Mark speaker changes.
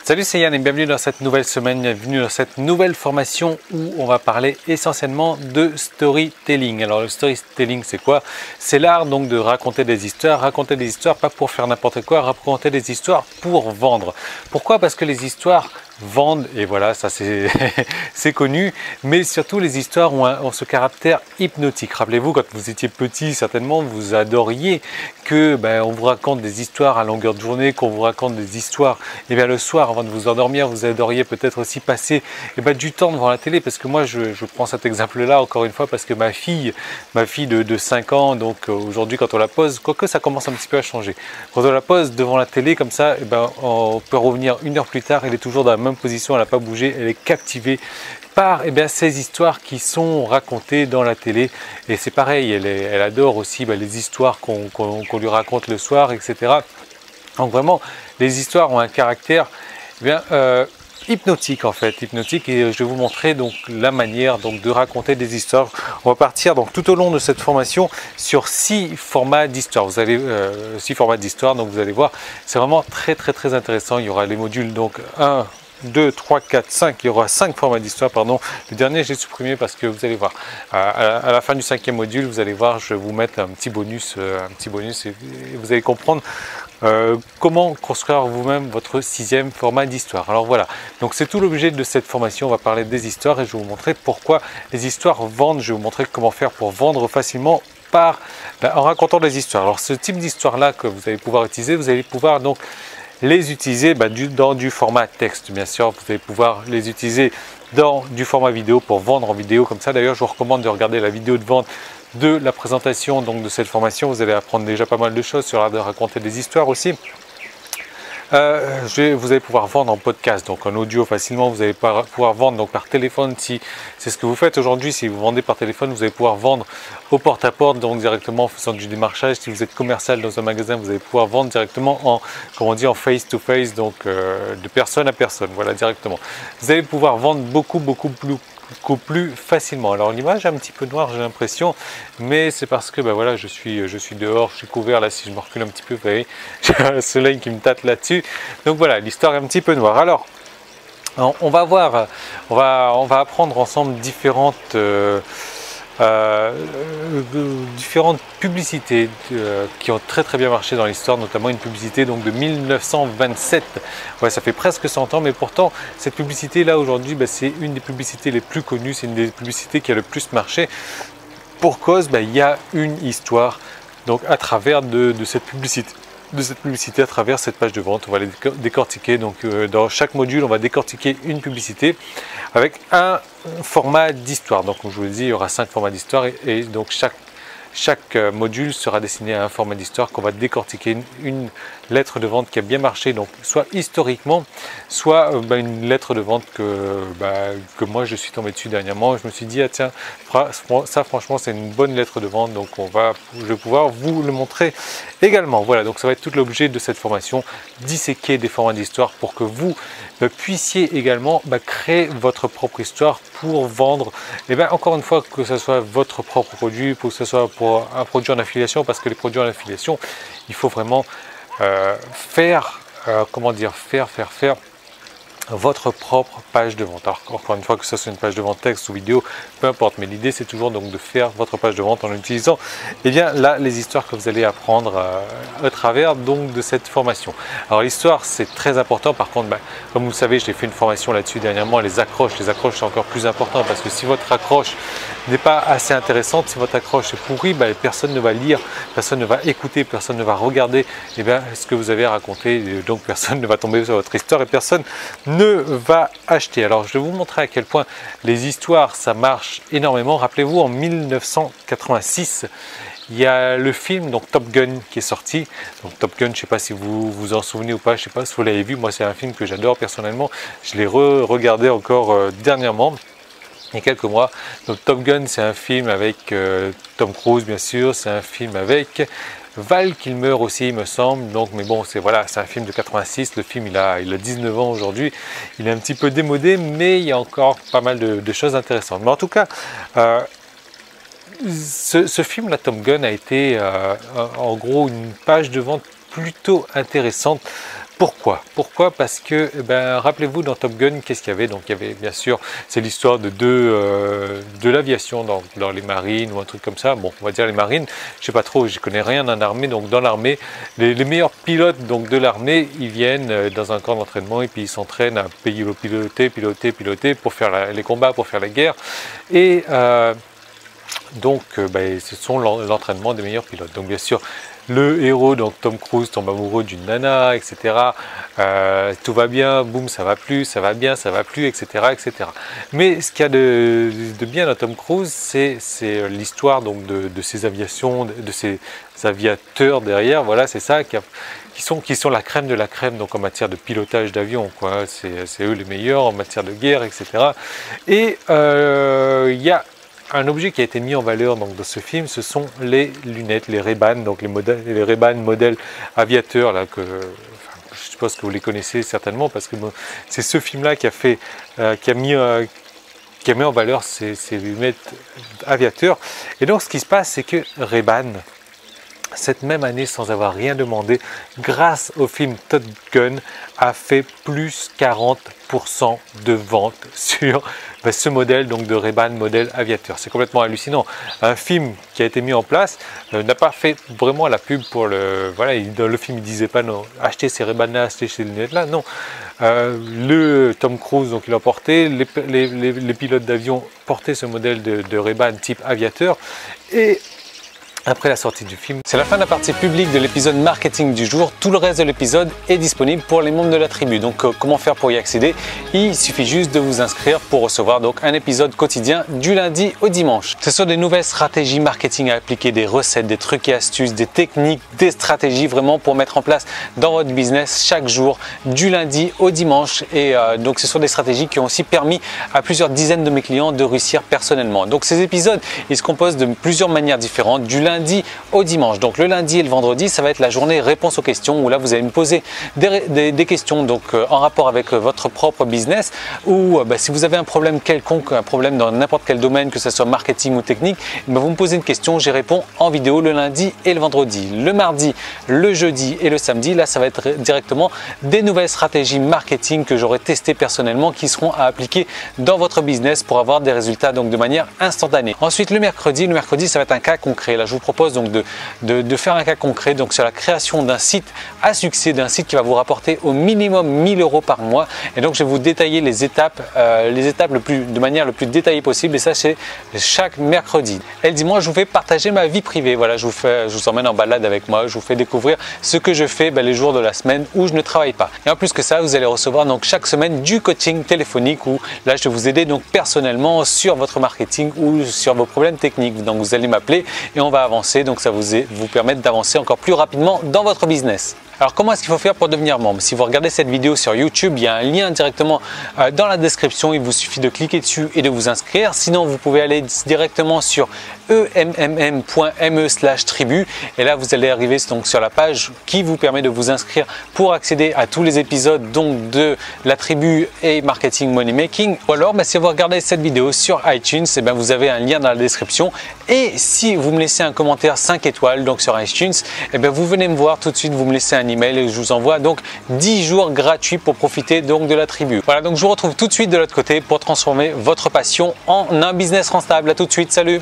Speaker 1: Salut, c'est Yann et bienvenue dans cette nouvelle semaine, bienvenue dans cette nouvelle formation où on va parler essentiellement de storytelling. Alors le storytelling c'est quoi? C'est l'art donc de raconter des histoires pas pour faire n'importe quoi, raconter des histoires pour vendre. Pourquoi? Parce que les histoires vendent et voilà, ça c'est c'est connu, mais surtout les histoires ont ce caractère hypnotique. Rappelez-vous, quand vous étiez petit, certainement vous adoriez que on vous raconte des histoires à longueur de journée, qu'on vous raconte des histoires et bien le soir avant de vous endormir, vous adoriez peut-être aussi passer du temps devant la télé, parce que moi je prends cet exemple là encore une fois parce que ma fille de 5 ans, donc aujourd'hui quand on la pose, quoique ça commence un petit peu à changer, quand on la pose devant la télé comme ça, on peut revenir une heure plus tard, elle est toujours dans la même position, elle n'a pas bougé, elle est captivée par ces histoires qui sont racontées dans la télé. Et c'est pareil, elle adore aussi les histoires qu'on lui raconte le soir, etc. Donc vraiment, les histoires ont un caractère hypnotique en fait, hypnotique, et je vais vous montrer donc la manière donc de raconter des histoires. On va partir donc tout au long de cette formation sur 6 formats d'histoire. Vous allez 6 formats d'histoire, donc vous allez voir, c'est vraiment très intéressant. Il y aura les modules donc 1, 2, 3, 4, 5, il y aura 5 formats d'histoire, pardon. Le dernier, j'ai supprimé parce que vous allez voir, à la fin du 5e module, vous allez voir, je vais vous mettre un petit bonus et vous allez comprendre comment construire vous-même votre 6e format d'histoire. Alors voilà, donc c'est tout l'objet de cette formation. On va parler des histoires et je vais vous montrer pourquoi les histoires vendent. Je vais vous montrer comment faire pour vendre facilement en racontant des histoires. Alors ce type d'histoire-là que vous allez pouvoir utiliser, vous allez pouvoir donc les utiliser dans du format texte, bien sûr. Vous allez pouvoir les utiliser dans du format vidéo pour vendre en vidéo comme ça. D'ailleurs, je vous recommande de regarder la vidéo de vente de la présentation donc de cette formation. Vous allez apprendre déjà pas mal de choses sur l'art de raconter des histoires aussi. Vous allez pouvoir vendre en podcast, donc en audio facilement. Vous allez pouvoir vendre donc par téléphone, si c'est ce que vous faites aujourd'hui. Si vous vendez par téléphone, vous allez pouvoir vendre au porte-à-porte, donc directement en faisant du démarchage. Si vous êtes commercial dans un magasin, vous allez pouvoir vendre directement en face-to-face, donc de personne à personne, voilà, directement. Vous allez pouvoir vendre beaucoup plus facilement. Alors l'image est un petit peu noire, j'ai l'impression, mais c'est parce que voilà, je suis dehors, je suis couvert là. Si je me recule un petit peu, vous voyez, j'ai le soleil qui me tâte là-dessus, donc voilà, l'histoire est un petit peu noire. Alors on va apprendre ensemble différentes publicités qui ont très bien marché dans l'histoire, notamment une publicité donc de 1927. Ouais, ça fait presque 100 ans, mais pourtant cette publicité là aujourd'hui, c'est une des publicités les plus connues, c'est une des publicités qui a le plus marché. Pour cause, il y a une histoire donc à travers de cette publicité, à travers cette page de vente. On va les décortiquer. Donc dans chaque module, on va décortiquer une publicité avec un format d'histoire. Donc comme je vous l'ai dit, il y aura 5 formats d'histoire et donc chaque module sera destiné à un format d'histoire qu'on va décortiquer, une lettre de vente qui a bien marché, donc soit historiquement, soit une lettre de vente que moi je suis tombé dessus dernièrement. Je me suis dit, ah tiens, ça franchement c'est une bonne lettre de vente, donc je vais pouvoir vous le montrer également. Voilà, donc ça va être tout l'objet de cette formation, disséquer des formats d'histoire pour que vous puissiez également créer votre propre histoire pour vendre, encore une fois, que ce soit votre propre produit, que ce soit pour un produit en affiliation, parce que les produits en affiliation, il faut vraiment faire votre propre page de vente. Alors encore une fois, que ce soit une page de vente texte ou vidéo, peu importe, mais l'idée c'est toujours donc de faire votre page de vente en utilisant là les histoires que vous allez apprendre à travers donc de cette formation. Alors l'histoire c'est très important. Par contre, comme vous le savez, j'ai fait une formation là-dessus dernièrement. Les accroches c'est encore plus important, parce que si votre accroche n'est pas assez intéressante, si votre accroche est pourrie, personne ne va lire, personne ne va écouter, personne ne va regarder ce que vous avez raconté, donc personne ne va tomber sur votre histoire et personne ne va acheter. Alors je vais vous montrer à quel point les histoires ça marche énormément. Rappelez-vous, en 1986, il y a le film donc Top Gun qui est sorti. Donc Top Gun, je ne sais pas si vous vous en souvenez ou pas, je ne sais pas si vous l'avez vu. Moi c'est un film que j'adore personnellement. Je l'ai regardé encore dernièrement, il y a quelques mois. Donc Top Gun, c'est un film avec Tom Cruise bien sûr, c'est un film avec Val Kilmer aussi, il me semble. Donc, mais bon, c'est un film de 86. Le film, il a 19 ans aujourd'hui. Il est un petit peu démodé, mais il y a encore pas mal de choses intéressantes. Mais en tout cas, ce film, la Top Gun, a été en gros une page de vente plutôt intéressante Pourquoi? Parce que, rappelez-vous, dans Top Gun, qu'est-ce qu'il y avait? Donc il y avait bien sûr, c'est l'histoire de l'aviation dans les marines ou un truc comme ça. Bon, on va dire les marines, je sais pas trop, je connais rien en armée. Donc dans l'armée, les meilleurs pilotes donc de l'armée, ils viennent dans un camp d'entraînement et puis ils s'entraînent à piloter pour faire les combats, pour faire la guerre. Et ce sont l'entraînement des meilleurs pilotes. Donc bien sûr, le héros, donc Tom Cruise, tombe amoureux d'une nana, etc. Tout va bien, boum, ça va plus, ça va bien, ça va plus, etc. etc. Mais ce qu'il y a de bien dans Tom Cruise, c'est l'histoire donc de ces aviations, de ces aviateurs derrière. Voilà, c'est ça qui sont la crème de la crème donc en matière de pilotage d'avion, quoi. C'est eux les meilleurs en matière de guerre, etc. Et il y a un objet qui a été mis en valeur donc, dans ce film, ce sont les lunettes, les Ray-Ban, donc les Ray-Ban modèle aviateur, là, je suppose que vous les connaissez certainement, parce que c'est ce film-là qui a mis en valeur ces lunettes aviateurs. Et donc ce qui se passe, c'est que Ray-Ban, cette même année, sans avoir rien demandé, grâce au film Top Gun, a fait plus 40% de ventes sur ce modèle donc de Ray-Ban modèle aviateur. C'est complètement hallucinant. Un film qui a été mis en place n'a pas fait vraiment la pub pour le... Voilà, dans le film, il ne disait pas non, achetez ces Ray-Ban-là, achetez ces lunettes-là. Non. Le Tom Cruise, donc il a porté, les pilotes d'avion portaient ce modèle de Ray-Ban type aviateur. Et après la sortie du film, c'est la fin de la partie publique de l'épisode marketing du jour. Tout le reste de l'épisode est disponible pour les membres de la tribu. Donc comment faire pour y accéder? Il suffit juste de vous inscrire pour recevoir donc un épisode quotidien du lundi au dimanche. Ce sont des nouvelles stratégies marketing à appliquer, des recettes, des trucs et astuces, des techniques, des stratégies vraiment pour mettre en place dans votre business chaque jour du lundi au dimanche. Et donc ce sont des stratégies qui ont aussi permis à plusieurs dizaines de mes clients de réussir personnellement. Donc ces épisodes, ils se composent de plusieurs manières différentes, du lundi au dimanche. Donc le lundi et le vendredi, ça va être la journée réponse aux questions où là vous allez me poser des questions donc en rapport avec votre propre business, ou si vous avez un problème quelconque, un problème dans n'importe quel domaine, que ce soit marketing ou technique, vous me posez une question, j'y réponds en vidéo le lundi et le vendredi. Le mardi, le jeudi et le samedi, là ça va être directement des nouvelles stratégies marketing que j'aurai testées personnellement qui seront à appliquer dans votre business pour avoir des résultats donc de manière instantanée. Ensuite le mercredi ça va être un cas concret. Là je vous propose donc de faire un cas concret donc sur la création d'un site à succès, d'un site qui va vous rapporter au minimum 1000 € par mois. Et donc je vais vous détailler les étapes de manière le plus détaillée possible, et ça c'est chaque mercredi. Et le dimanche je vous fais partager ma vie privée. Voilà, je vous emmène en balade avec moi, je vous fais découvrir ce que je fais les jours de la semaine où je ne travaille pas. Et en plus que ça, vous allez recevoir donc chaque semaine du coaching téléphonique où là je vais vous aider donc personnellement sur votre marketing ou sur vos problèmes techniques. Donc vous allez m'appeler et on va avancer, donc ça vous permettre d'avancer encore plus rapidement dans votre business. Alors comment est-ce qu'il faut faire pour devenir membre? Si vous regardez cette vidéo sur YouTube, il y a un lien directement dans la description, il vous suffit de cliquer dessus et de vous inscrire. Sinon vous pouvez aller directement sur emmm.me/tribu et là vous allez arriver donc sur la page qui vous permet de vous inscrire pour accéder à tous les épisodes donc de la tribu et marketing money making. Ou alors si vous regardez cette vidéo sur iTunes, vous avez un lien dans la description, et si vous me laissez un commentaire 5 étoiles donc sur iTunes, vous venez me voir tout de suite, vous me laissez un email et je vous envoie donc 10 jours gratuits pour profiter donc de la tribu. Voilà, donc je vous retrouve tout de suite de l'autre côté pour transformer votre passion en un business rentable. À tout de suite, salut.